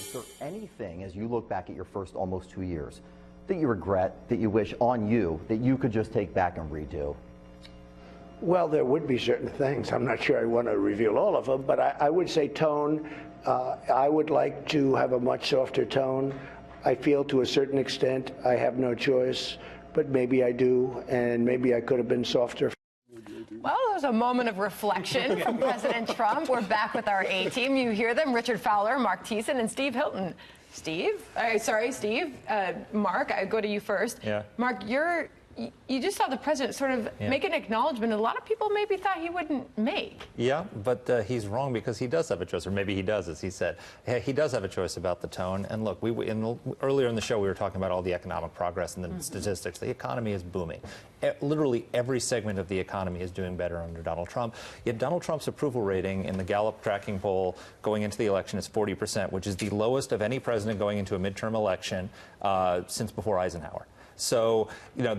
Is there anything, as you look back at your first almost 2 years, that you regret, that you wish on you, that you could just take back and redo? Well, there would be certain things. I'm not sure I want to reveal all of them, but I would say tone. I would like to have a much softer tone. I feel to a certain extent I have no choice, but maybe I do, and maybe I could have been softer. Well, there was a moment of reflection from President Trump. We're back with our A-team. You hear them, Richard Fowler, Mark Thiessen, and Steve Hilton. Steve? Steve. Mark, I go to you first. Yeah. Mark, you just saw the president sort of make an acknowledgement a lot of people maybe thought he wouldn't make. Yeah, but he's wrong because he does have a choice, or maybe he does, as he said. He does have a choice about the tone. And look, earlier in the show we were talking about all the economic progress and the statistics. The economy is booming. Literally every segment of the economy is doing better under Donald Trump. Yet Donald Trump's approval rating in the Gallup tracking poll going into the election is 40%, which is the lowest of any president going into a midterm election since before Eisenhower. So, you know,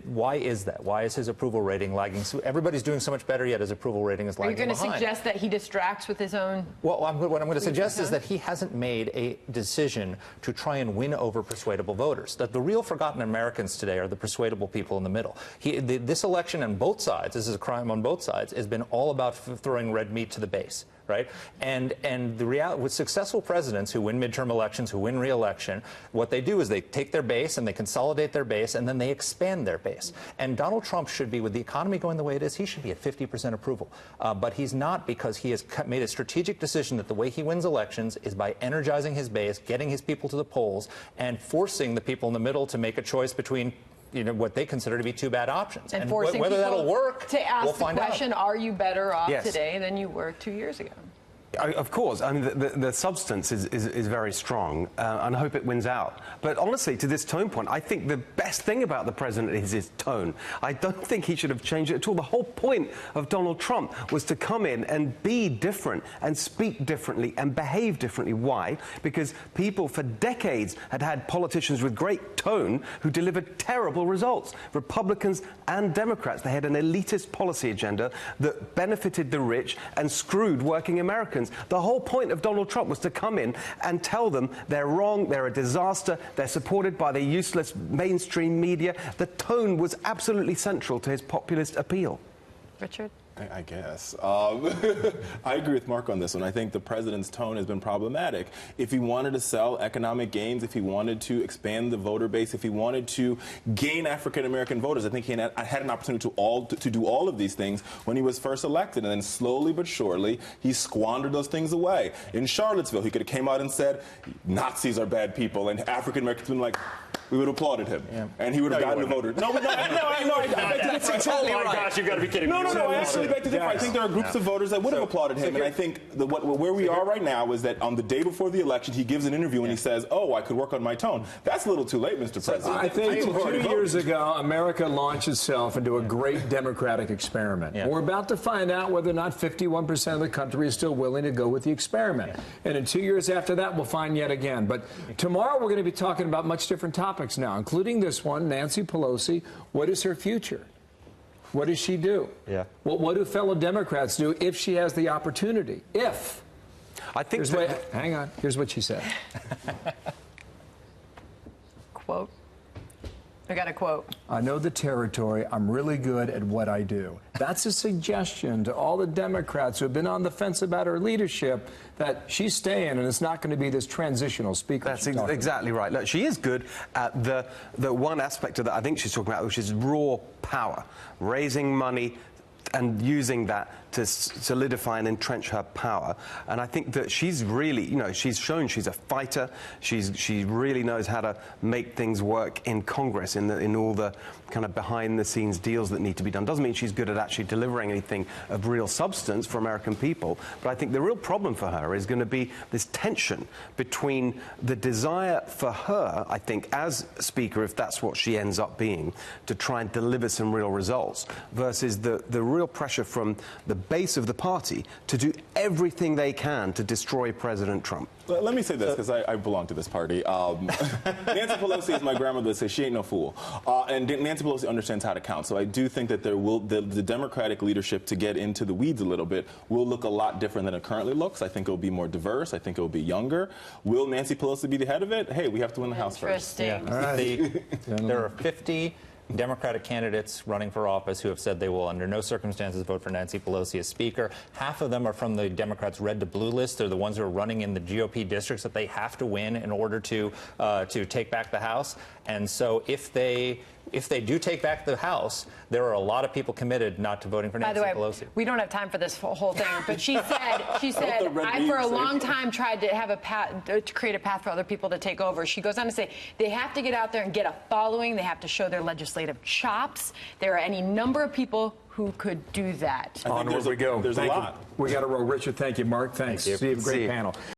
why is that? Why is his approval rating lagging? So everybody's doing so much better, yet his approval rating is lagging behind. Are you going to suggest that he distracts with his own? Well, what I'm going to suggest is that he hasn't made a decision to try and win over persuadable voters. That the real forgotten Americans today are the persuadable people in the middle. This election on both sides, this is a crime on both sides, has been all about throwing red meat to the base. Right? And the reality with successful presidents who win midterm elections, who win re-election, what they do is they take their base and they consolidate their base and then they expand their base. And Donald Trump should be, with the economy going the way it is, he should be at 50% approval. But he's not, because he has made a strategic decision that the way he wins elections is by energizing his base, getting his people to the polls, and forcing the people in the middle to make a choice between what they consider to be two bad options. And forcing whether that'll work, to ask we'll find the question, are you better off Yes. today than you were 2 years ago? Of course. I mean, the substance is very strong, and I hope it wins out. But honestly, to this tone point, I think the best thing about the president is his tone. I don't think he should have changed it at all. The whole point of Donald Trump was to come in and be different and speak differently and behave differently. Why? Because people for decades had politicians with great tone who delivered terrible results. Republicans and Democrats, they had an elitist policy agenda that benefited the rich and screwed working Americans. The whole point of Donald Trump was to come in and tell them they're wrong, they're a disaster, they're supported by the useless mainstream media. The tone was absolutely central to his populist appeal. Richard? I guess. I agree with Mark on this one. I think the president's tone has been problematic. If he wanted to sell economic gains, if he wanted to expand the voter base, if he wanted to gain African-American voters, I think he had an opportunity to do all of these things when he was first elected. And then slowly but surely, he squandered those things away. In Charlottesville, he could have came out and said, Nazis are bad people, and African-Americans would have been like, we would have applauded him. Yeah. And he would have gotten the voter. No, it's exactly right. Oh my gosh, you've got to be kidding me. No, actually, I think there are groups of voters that would have applauded him, and I think where we are right now is that on the day before the election, he gives an interview and he says, "Oh, I could work on my tone." That's a little too late, Mr. President. I think 2 years ago, America launched itself into a great democratic experiment. Yeah. We're about to find out whether or not 51% of the country is still willing to go with the experiment. And in 2 years after that, we'll find yet again. But tomorrow, we're going to be talking about much different topics now, including this one, Nancy Pelosi. What is her future? What does she do? Yeah. Well, what do fellow Democrats do if she has the opportunity? If. I think. Hang on. Here's what she said. Quote. I got a quote. I know the territory. I'm really good at what I do. That's a suggestion to all the Democrats who have been on the fence about her leadership that she's staying and it's not going to be this transitional speaker. That's exactly right. Look, she is good at the one aspect of that I think she's talking about, which is raw power, raising money and using that to solidify and entrench her power. And I think that she's really, she's shown she's a fighter. She really knows how to make things work in Congress, in all the kind of behind-the-scenes deals that need to be done. Doesn't mean she's good at actually delivering anything of real substance for American people. But I think the real problem for her is going to be this tension between the desire for her, I think, as Speaker, if that's what she ends up being, to try and deliver some real results, versus the real pressure from the base of the party to do everything they can to destroy President Trump. Let me say this, because I belong to this party. Nancy Pelosi, as my grandmother says, she ain't no fool. And Nancy Pelosi understands how to count. So I do think that the Democratic leadership, to get into the weeds a little bit, will look a lot different than it currently looks. I think it will be more diverse. I think it will be younger. Will Nancy Pelosi be the head of it? Hey, we have to win the House first. Interesting. Yeah. All right. There are 50 Democratic candidates running for office who have said they will under no circumstances vote for Nancy Pelosi as Speaker. Half of them are from the Democrats' red to blue list. They're the ones who are running in the GOP districts that they have to win in order to take back the House. And so if they do take back the House, there are a lot of people committed not to voting for Nancy Pelosi. By the way, we don't have time for this whole thing, but she said, I for a long time tried to have to create a path for other people to take over. She goes on to say they have to get out there and get a following. They have to show their legislative chops. There are any number of people who could do that. Onward we go. There's a lot. We got to roll. Richard, thank you. Mark, thanks. Thank you. Steve, great panel.